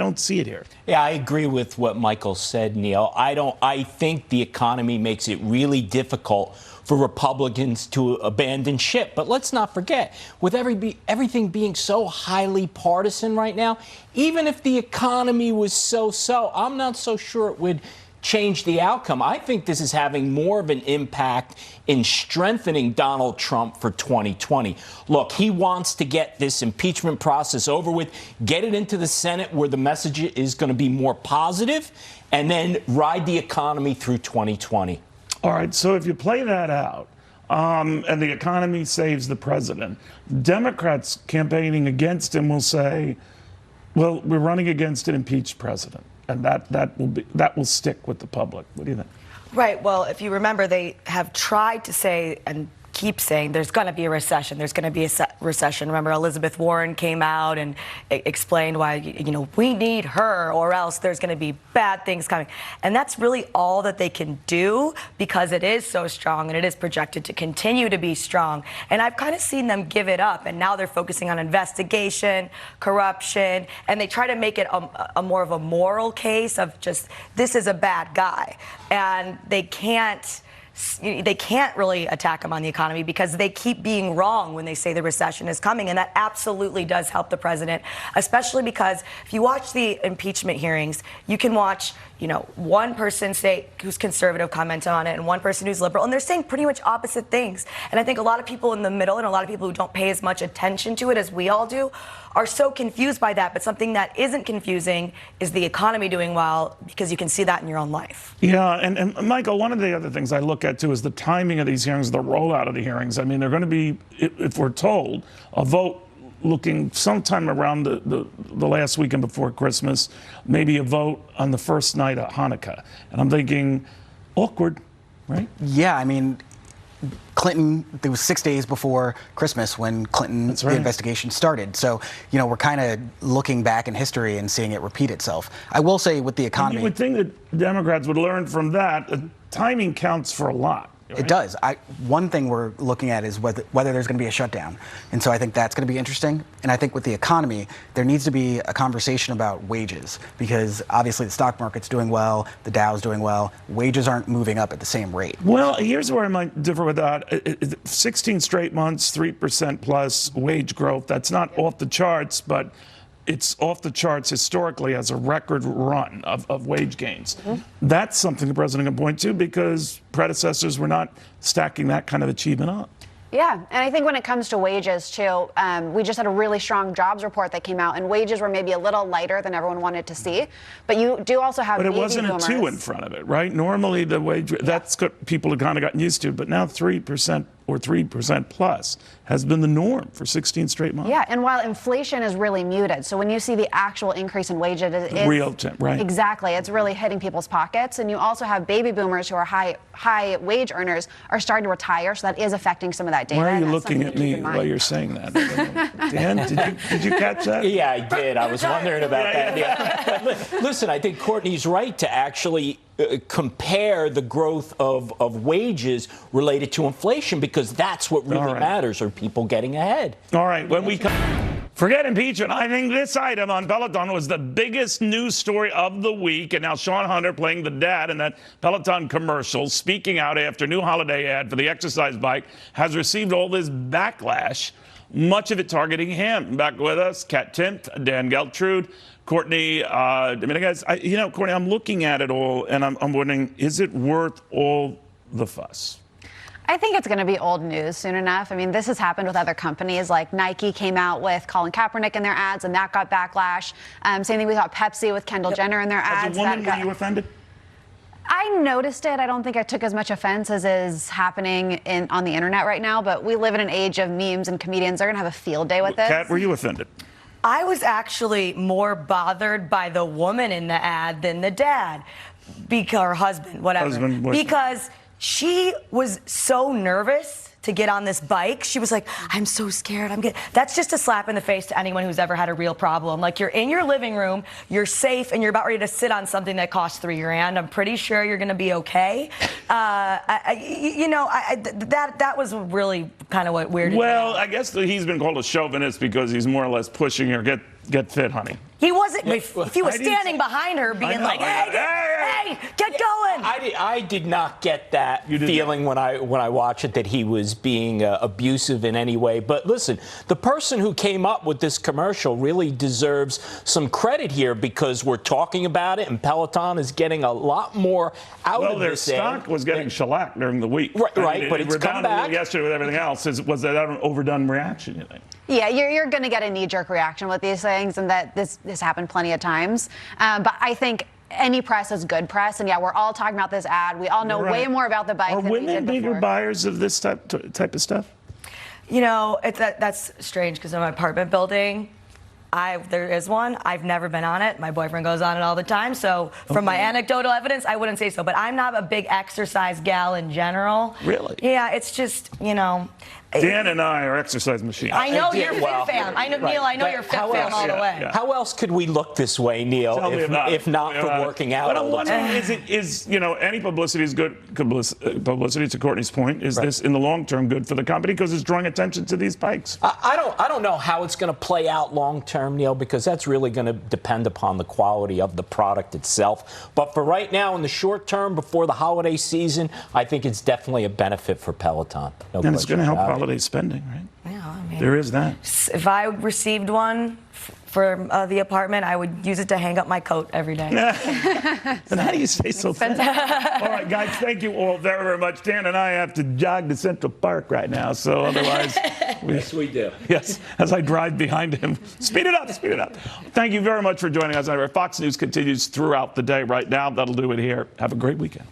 don't see it here. Yeah, I agree with what Michael said, Neil. I think the economy makes it really difficult for Republicans to abandon ship. But let's not forget, with everything being so highly partisan right now, even if the economy was so-so, I'm not so sure it would change the outcome. I think this is having more of an impact in strengthening Donald Trump for 2020. Look, he wants to get this impeachment process over with, get it into the Senate where the message is going to be more positive, and then ride the economy through 2020. All right, so if you play that out, and the economy saves the president, Democrats campaigning against him will say, well, we're running against an impeached president. And that will stick with the public. What do you think? Right. Well, if you remember, they have tried to say and keep saying there's going to be a recession. There's going to be a recession. Remember, Elizabeth Warren came out and explained why, we need her or else there's going to be bad things coming. And that's really all that they can do because it is so strong and it is projected to continue to be strong. And I've kind of seen them give it up. And now they're focusing on investigation, corruption, and they try to make it a more of a moral case of just this is a bad guy. And they can't really attack him on the economy because they keep being wrong when they say the recession is coming. And that absolutely does help the president, especially because if you watch the impeachment hearings, you can watch, one person who's conservative comment on it and one person who's liberal, and they're saying pretty much opposite things. And I think a lot of people in the middle and a lot of people who don't pay as much attention to it as we all do are so confused by that. But something that isn't confusing is the economy doing well because you can see that in your own life. Yeah, and Michael, one of the other things I look at, too, is the timing of these hearings, the rollout of the hearings. I mean, they're going to be, if we're told, a vote looking sometime around the last weekend before Christmas, maybe a vote on the first night of Hanukkah. And I'm thinking, awkward, right? Yeah, I mean, Clinton, it was 6 days before Christmas when the investigation started. So, we're kind of looking back in history and seeing it repeat itself. I will say with the economy. And you would think that Democrats would learn from that. Timing counts for a lot. Right? It does. One thing we're looking at is whether there's going to be a shutdown. And so I think that's going to be interesting. And I think with the economy, there needs to be a conversation about wages because obviously the stock market's doing well, the Dow's doing well. Wages aren't moving up at the same rate. Well, here's where I might differ with that. 16 straight months, 3% plus wage growth. That's not off the charts, but it's off the charts historically as a record run of wage gains. Mm-hmm. That's something the president can point to because predecessors were not stacking that kind of achievement up. Yeah, and I think when it comes to wages, too, we just had a really strong jobs report that came out, and wages were maybe a little lighter than everyone wanted to see. But you do also have baby boomers. But it wasn't a 2 in front of it, right? Normally the wage, that's what people have kind of gotten used to, but now 3% or 3% plus has been the norm for 16 straight months. Yeah, and while inflation is really muted, so when you see the actual increase in wages, it's real time, right? Exactly, it's really hitting people's pockets, and you also have baby boomers who are high wage earners are starting to retire, so that is affecting some of that data. Why are you looking at me while you're saying that? Dan, did you catch that? Yeah, I did. I was wondering about that. Yeah. Listen, I think Courtney's right to actually compare the growth of wages related to inflation because that's what really matters. Are people getting ahead? All right, when we come, forget impeachment. I think this item on Peloton was the biggest news story of the week. And now Sean Hunter playing the dad in that Peloton commercial, speaking out after new holiday ad for the exercise bike, has received all this backlash, much of it targeting him. Back with us, Kat Timt, Dan Geltrude, Courtney Dominguez. Courtney, I'm looking at it all, and I'm wondering, is it worth all the fuss? I think it's going to be old news soon enough. I mean, this has happened with other companies. Like Nike came out with Colin Kaepernick in their ads, and that got backlash. Same thing we saw Pepsi with Kendall Jenner in their ads. As a woman, were you offended? I noticed it. I don't think I took as much offense as is happening on the internet right now. But we live in an age of memes, and comedians are going to have a field day with this. Kat, were you offended? I was actually more bothered by the woman in the ad than the dad, or husband, whatever. Because she was so nervous to get on this bike. She was like, I'm so scared. That's just a slap in the face to anyone who's ever had a real problem. Like, you're in your living room, you're safe, and you're about ready to sit on something that costs $3 grand. I'm pretty sure you're going to be okay. That was really kind of what weirded me out. Well, I guess he's been called a chauvinist because he's more or less pushing her, get get fit, honey. He wasn't. If he was I didn't- standing behind her, being like, "Hey, get going." I did not get that feeling when I watched it that he was being abusive in any way. But listen, the person who came up with this commercial really deserves some credit here because we're talking about it, and Peloton is getting a lot more out Well, of their this. stock was getting shellacked during the week. Right, but it's we're come down a little back. yesterday with everything else. Was that an overdone reaction, you think? Yeah, you're going to get a knee-jerk reaction with these things, and that this has happened plenty of times. But I think any press is good press, and yeah, we're all talking about this ad. We all know way more about the bike Are than we women did bigger before. buyers of this type of stuff? You know, that's strange because in my apartment building, there is one. I've never been on it. My boyfriend goes on it all the time. So from my anecdotal evidence, I wouldn't say so. But I'm not a big exercise gal in general. Really? Yeah, it's just, you know. Dan and I are exercise machines. I know you're a well, fit fan. I know, right. Neil, I know But you're a fit how fan else- all the way. Yeah. How else could we look this way, Neil, Tell me about if it. not Tell me for about it. working out But all I'm the wondering, time? is any publicity is good publicity, to Courtney's point? Is this, in the long term, good for the company because it's drawing attention to these bikes? I don't know how it's going to play out long term, Neil, because that's really going to depend upon the quality of the product itself. But for right now, in the short term, before the holiday season, I think it's definitely a benefit for Peloton. No And it's going to help question about it. holiday spending, right? Yeah, I mean, There is that. if I received one for the apartment, I would use it to hang up my coat every day. And how do you stay so fit? All right, guys, thank you all very, very much. Dan and I have to jog to Central Park right now, so otherwise... Yes, we do. Yes, as I drive behind him. Speed it up, speed it up. Thank you very much for joining us. Fox News continues throughout the day right now. That'll do it here. Have a great weekend.